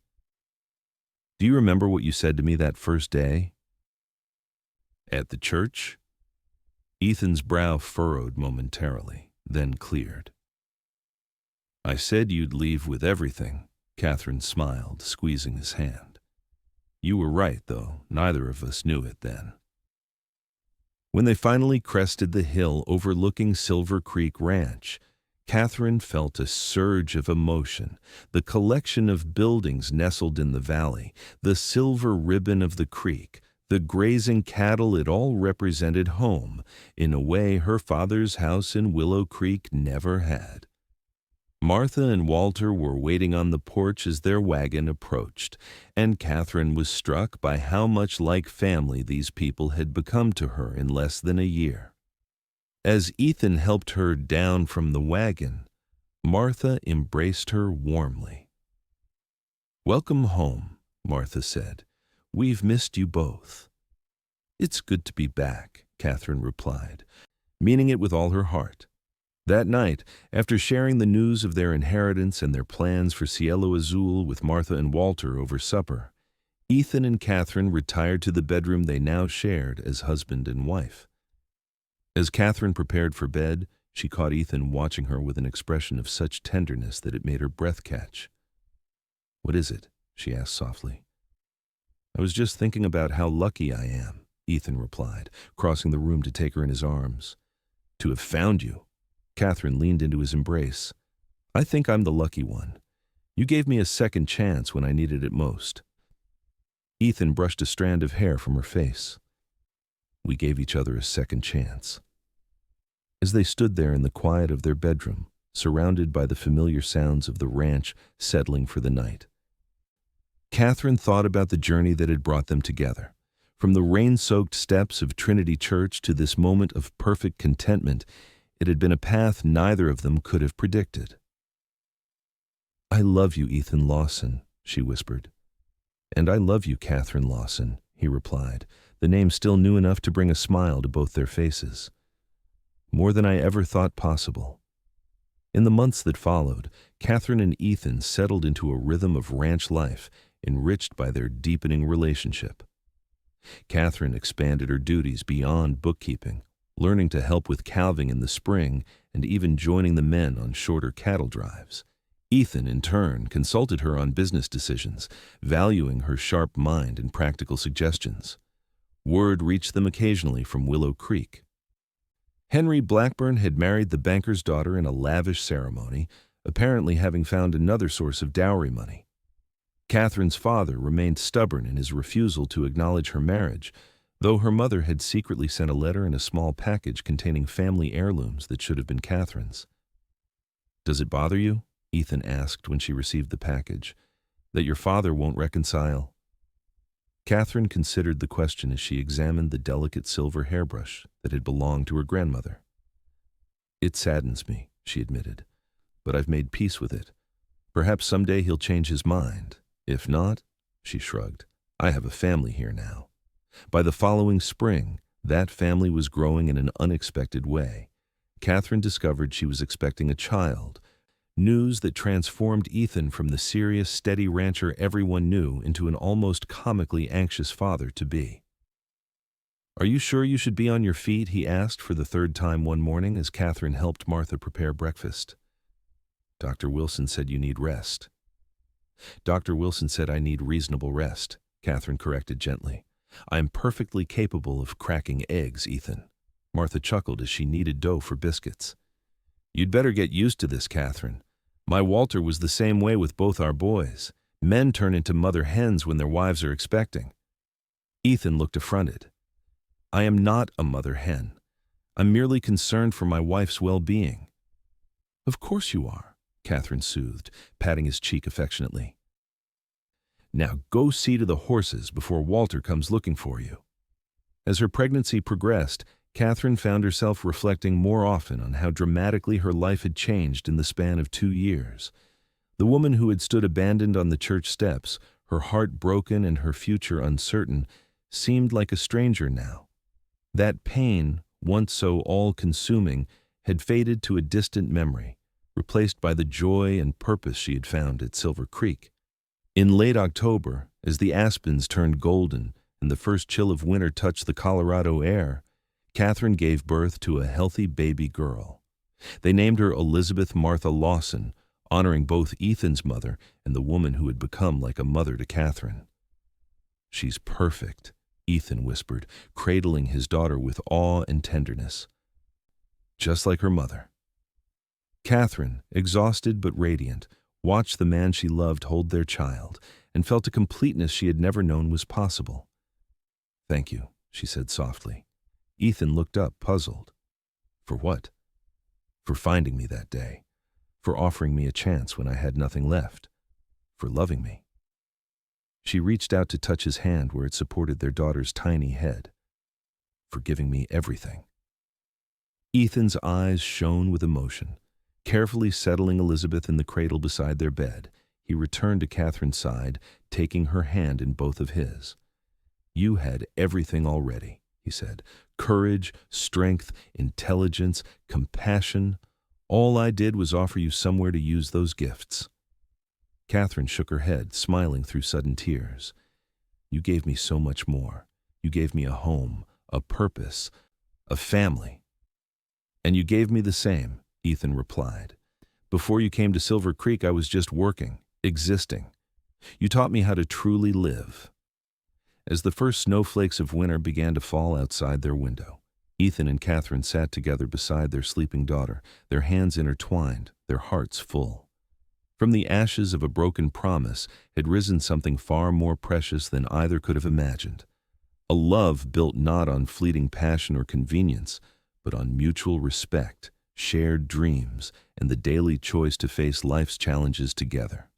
"Do you remember what you said to me that first day?" "At the church?" Ethan's brow furrowed momentarily, then cleared. "I said you'd leave with everything," Katherine smiled, squeezing his hand. "You were right, though. Neither of us knew it then." When they finally crested the hill overlooking Silver Creek Ranch, Katherine felt a surge of emotion. The collection of buildings nestled in the valley, the silver ribbon of the creek, the grazing cattle, it all represented home, in a way her father's house in Willow Creek never had. Martha and Walter were waiting on the porch as their wagon approached, and Katherine was struck by how much like family these people had become to her in less than a year. As Ethan helped her down from the wagon, Martha embraced her warmly. "Welcome home," Martha said. "We've missed you both." "It's good to be back," Katherine replied, meaning it with all her heart. That night, after sharing the news of their inheritance and their plans for Cielo Azul with Martha and Walter over supper, Ethan and Katherine retired to the bedroom they now shared as husband and wife. As Katherine prepared for bed, she caught Ethan watching her with an expression of such tenderness that it made her breath catch. "What is it?" she asked softly. "I was just thinking about how lucky I am," Ethan replied, crossing the room to take her in his arms. "To have found you." Katherine leaned into his embrace. "I think I'm the lucky one. You gave me a second chance when I needed it most." Ethan brushed a strand of hair from her face. "We gave each other a second chance." As they stood there in the quiet of their bedroom, surrounded by the familiar sounds of the ranch settling for the night, Katherine thought about the journey that had brought them together. From the rain-soaked steps of Trinity Church to this moment of perfect contentment, it had been a path neither of them could have predicted. "I love you, Ethan Lawson," she whispered. "And I love you, Katherine Lawson," he replied, the name still new enough to bring a smile to both their faces. More than I ever thought possible. In the months that followed, Katherine and Ethan settled into a rhythm of ranch life, enriched by their deepening relationship. Katherine expanded her duties beyond bookkeeping, learning to help with calving in the spring and even joining the men on shorter cattle drives. Ethan, in turn, consulted her on business decisions, valuing her sharp mind and practical suggestions. Word reached them occasionally from Willow Creek. Henry Blackburn had married the banker's daughter in a lavish ceremony, apparently having found another source of dowry money. Katherine's father remained stubborn in his refusal to acknowledge her marriage, though her mother had secretly sent a letter and a small package containing family heirlooms that should have been Katherine's. "Does it bother you?" Ethan asked when she received the package, "that your father won't reconcile?" Katherine considered the question as she examined the delicate silver hairbrush that had belonged to her grandmother. "It saddens me," she admitted, "but I've made peace with it. Perhaps someday he'll change his mind. If not," she shrugged, "I have a family here now." By the following spring, that family was growing in an unexpected way. Katherine discovered she was expecting a child, news that transformed Ethan from the serious, steady rancher everyone knew into an almost comically anxious father-to-be. "Are you sure you should be on your feet?" he asked for the third time one morning as Katherine helped Martha prepare breakfast. "Dr. Wilson said you need rest." "Dr. Wilson said I need reasonable rest," Katherine corrected gently. "I'm perfectly capable of cracking eggs, Ethan." Martha chuckled as she kneaded dough for biscuits. "You'd better get used to this, Katherine. My Walter was the same way with both our boys. Men turn into mother hens when their wives are expecting." Ethan looked affronted. "I am not a mother hen. I'm merely concerned for my wife's well-being." "Of course you are," Katherine soothed, patting his cheek affectionately. "Now go see to the horses before Walter comes looking for you." As her pregnancy progressed, Katherine found herself reflecting more often on how dramatically her life had changed in the span of 2 years. The woman who had stood abandoned on the church steps, her heart broken and her future uncertain, seemed like a stranger now. That pain, once so all-consuming, had faded to a distant memory, replaced by the joy and purpose she had found at Silver Creek. In late October, as the aspens turned golden and the first chill of winter touched the Colorado air, Katherine gave birth to a healthy baby girl. They named her Elizabeth Martha Lawson, honoring both Ethan's mother and the woman who had become like a mother to Katherine. "She's perfect," Ethan whispered, cradling his daughter with awe and tenderness. "Just like her mother." Katherine, exhausted but radiant, watched the man she loved hold their child and felt a completeness she had never known was possible. "Thank you," she said softly. Ethan looked up, puzzled. "For what?" "For finding me that day. For offering me a chance when I had nothing left. For loving me." She reached out to touch his hand where it supported their daughter's tiny head. "For giving me everything." Ethan's eyes shone with emotion. Carefully settling Elizabeth in the cradle beside their bed, he returned to Katherine's side, taking her hand in both of his. "You had everything already," he said. "Courage, strength, intelligence, compassion. All I did was offer you somewhere to use those gifts." Katherine shook her head, smiling through sudden tears. "You gave me so much more. You gave me a home, a purpose, a family." "And you gave me the same," Ethan replied. "Before you came to Silver Creek, I was just working, existing. You taught me how to truly live." As the first snowflakes of winter began to fall outside their window, Ethan and Katherine sat together beside their sleeping daughter, their hands intertwined, their hearts full. From the ashes of a broken promise had risen something far more precious than either could have imagined. A love built not on fleeting passion or convenience, but on mutual respect, shared dreams, and the daily choice to face life's challenges together.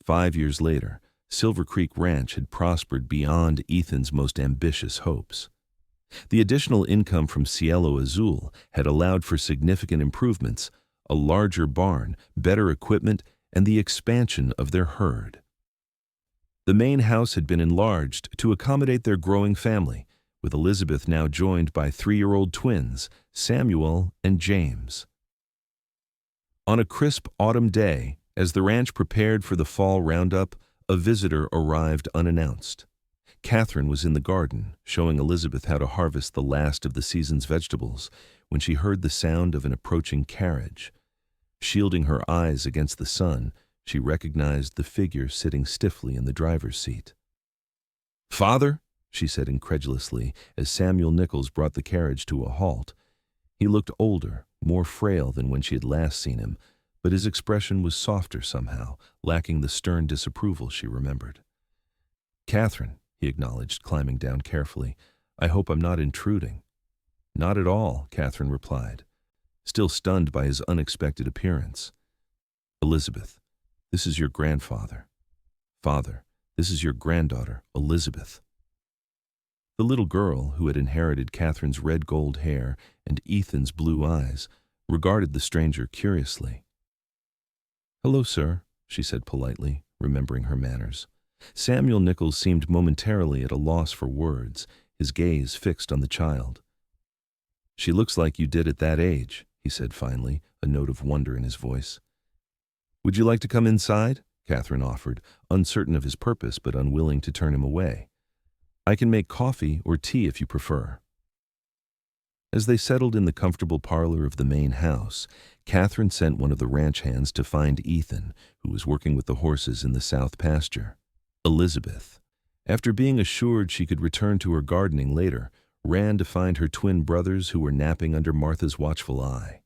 5 years later, Silver Creek Ranch had prospered beyond Ethan's most ambitious hopes. The additional income from Cielo Azul had allowed for significant improvements, a larger barn, better equipment, and the expansion of their herd. The main house had been enlarged to accommodate their growing family, with Elizabeth now joined by 3-year-old twins, Samuel and James. On a crisp autumn day, as the ranch prepared for the fall roundup, a visitor arrived unannounced. Katherine was in the garden, showing Elizabeth how to harvest the last of the season's vegetables, when she heard the sound of an approaching carriage. Shielding her eyes against the sun, she recognized the figure sitting stiffly in the driver's seat. "Father?" she said incredulously as Samuel Nichols brought the carriage to a halt. He looked older, more frail than when she had last seen him, but his expression was softer somehow, lacking the stern disapproval she remembered. "Katherine," he acknowledged, climbing down carefully, "I hope I'm not intruding." "Not at all," Katherine replied, still stunned by his unexpected appearance. "Elizabeth, this is your grandfather. Father, this is your granddaughter, Elizabeth." The little girl, who had inherited Katherine's red gold hair and Ethan's blue eyes, regarded the stranger curiously. "Hello, sir," she said politely, remembering her manners. Samuel Nichols seemed momentarily at a loss for words, his gaze fixed on the child. "She looks like you did at that age," he said finally, a note of wonder in his voice. "Would you like to come inside?" Katherine offered, uncertain of his purpose but unwilling to turn him away. "I can make coffee or tea if you prefer." As they settled in the comfortable parlor of the main house, Katherine sent one of the ranch hands to find Ethan, who was working with the horses in the south pasture. Elizabeth, after being assured she could return to her gardening later, ran to find her twin brothers who were napping under Martha's watchful eye.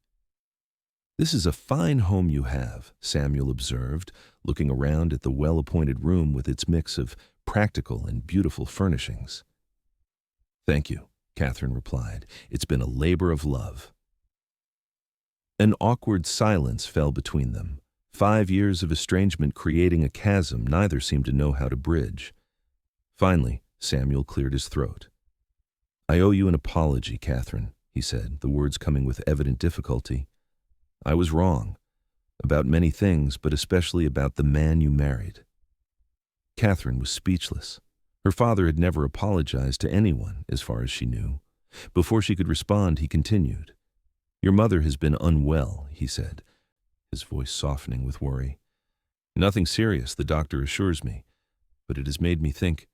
"This is a fine home you have," Samuel observed, looking around at the well-appointed room with its mix of practical and beautiful furnishings. "Thank you," Katherine replied. "It's been a labor of love." An awkward silence fell between them, 5 years of estrangement creating a chasm neither seemed to know how to bridge. Finally, Samuel cleared his throat. "I owe you an apology, Katherine," he said, the words coming with evident difficulty. "I was wrong, about many things, but especially about the man you married." Katherine was speechless. Her father had never apologized to anyone, as far as she knew. Before she could respond, he continued. "Your mother has been unwell," he said, his voice softening with worry. "Nothing serious, the doctor assures me, but it has made me think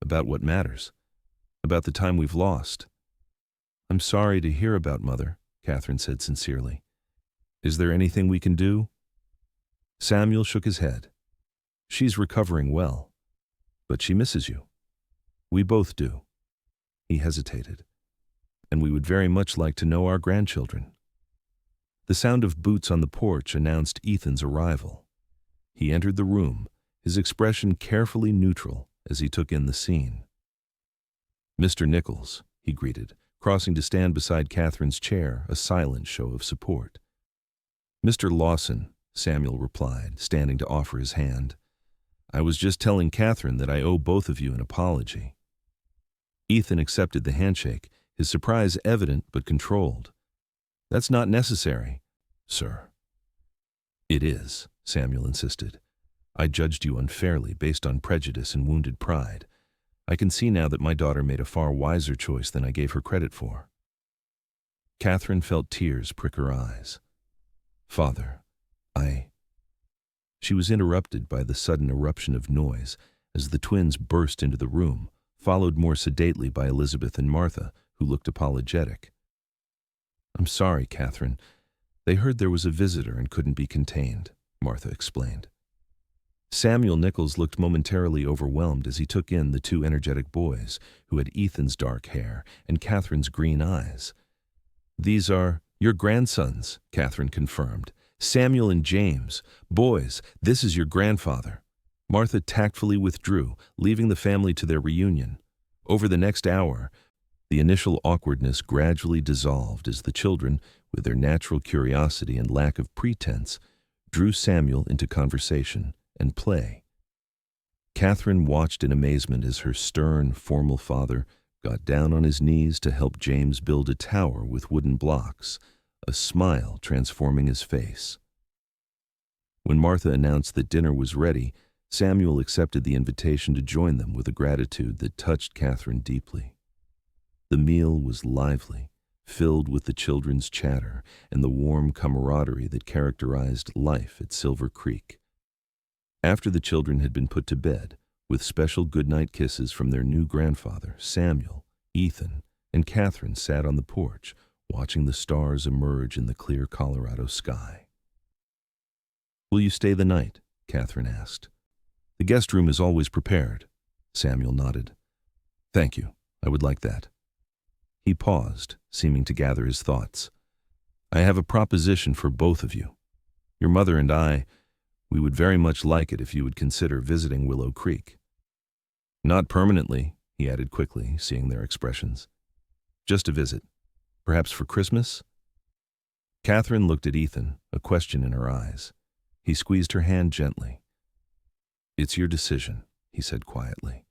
about what matters, about the time we've lost." "I'm sorry to hear about Mother," Katherine said sincerely. "Is there anything we can do?" Samuel shook his head. "She's recovering well, but she misses you. We both do." He hesitated. "And we would very much like to know our grandchildren." The sound of boots on the porch announced Ethan's arrival. He entered the room, his expression carefully neutral as he took in the scene. "Mr. Nichols," he greeted, crossing to stand beside Katherine's chair, a silent show of support. "Mr. Lawson," Samuel replied, standing to offer his hand. "I was just telling Katherine that I owe both of you an apology." Ethan accepted the handshake, his surprise evident but controlled. "That's not necessary, sir." "It is," Samuel insisted. "I judged you unfairly based on prejudice and wounded pride. I can see now that my daughter made a far wiser choice than I gave her credit for." Katherine felt tears prick her eyes. "Father, She was interrupted by the sudden eruption of noise as the twins burst into the room, followed more sedately by Elizabeth and Martha, who looked apologetic. "I'm sorry, Katherine. They heard there was a visitor and couldn't be contained," Martha explained. Samuel Nichols looked momentarily overwhelmed as he took in the 2 energetic boys, who had Ethan's dark hair and Katherine's green eyes. "These are your grandsons," Katherine confirmed. "Samuel and James. Boys, this is your grandfather." Martha tactfully withdrew, leaving the family to their reunion. Over the next hour, the initial awkwardness gradually dissolved as the children, with their natural curiosity and lack of pretense, drew Samuel into conversation and play. Katherine watched in amazement as her stern, formal father got down on his knees to help James build a tower with wooden blocks, a smile transforming his face. When Martha announced that dinner was ready, Samuel accepted the invitation to join them with a gratitude that touched Katherine deeply. The meal was lively, filled with the children's chatter and the warm camaraderie that characterized life at Silver Creek. After the children had been put to bed, with special goodnight kisses from their new grandfather, Samuel, Ethan, and Katherine sat on the porch, watching the stars emerge in the clear Colorado sky. "Will you stay the night?" Katherine asked. "The guest room is always prepared." Samuel nodded. "Thank you. I would like that." He paused, seeming to gather his thoughts. "I have a proposition for both of you. Your mother and we would very much like it if you would consider visiting Willow Creek." "Not permanently," he added quickly, seeing their expressions. "Just a visit. Perhaps for Christmas?" Katherine looked at Ethan, a question in her eyes. He squeezed her hand gently. "It's your decision," he said quietly,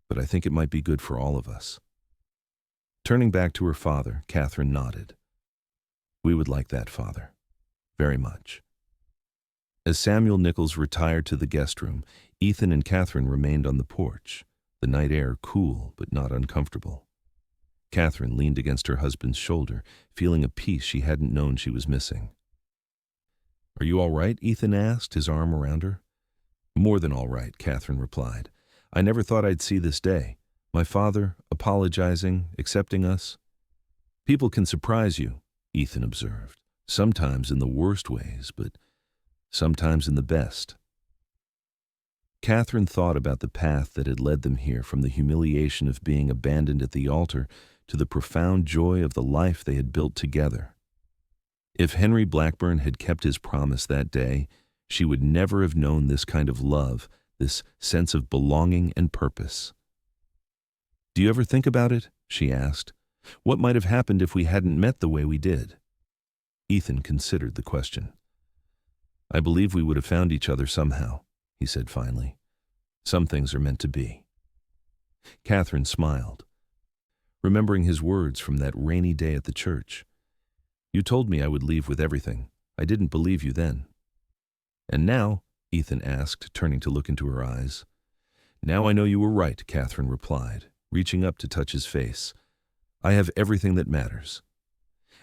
"but I think it might be good for all of us." Turning back to her father, Katherine nodded. "We would like that, Father. Very much." As Samuel Nichols retired to the guest room, Ethan and Katherine remained on the porch, the night air cool but not uncomfortable. Katherine leaned against her husband's shoulder, feeling a peace she hadn't known she was missing. "Are you all right?" Ethan asked, his arm around her. "More than all right," Katherine replied. "I never thought I'd see this day. My father, apologizing, accepting us." "People can surprise you," Ethan observed, "sometimes in the worst ways, but sometimes in the best." Katherine thought about the path that had led them here, from the humiliation of being abandoned at the altar to the profound joy of the life they had built together. If Henry Blackburn had kept his promise that day, she would never have known this kind of love, this sense of belonging and purpose. "Do you ever think about it?" she asked. "What might have happened if we hadn't met the way we did?" Ethan considered the question. "I believe we would have found each other somehow," he said finally. "Some things are meant to be." Katherine smiled, remembering his words from that rainy day at the church. "You told me I would leave with everything. I didn't believe you then." "And now?" Ethan asked, turning to look into her eyes. "Now I know you were right," Katherine replied, reaching up to touch his face. "I have everything that matters."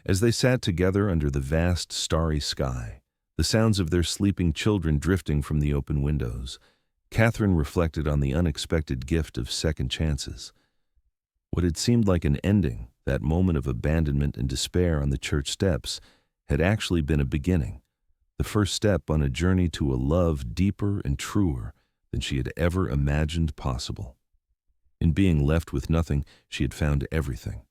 As they sat together under the vast starry sky, the sounds of their sleeping children drifting from the open windows, Katherine reflected on the unexpected gift of second chances. What had seemed like an ending, that moment of abandonment and despair on the church steps, had actually been a beginning, the first step on a journey to a love deeper and truer than she had ever imagined possible. In being left with nothing, she had found everything.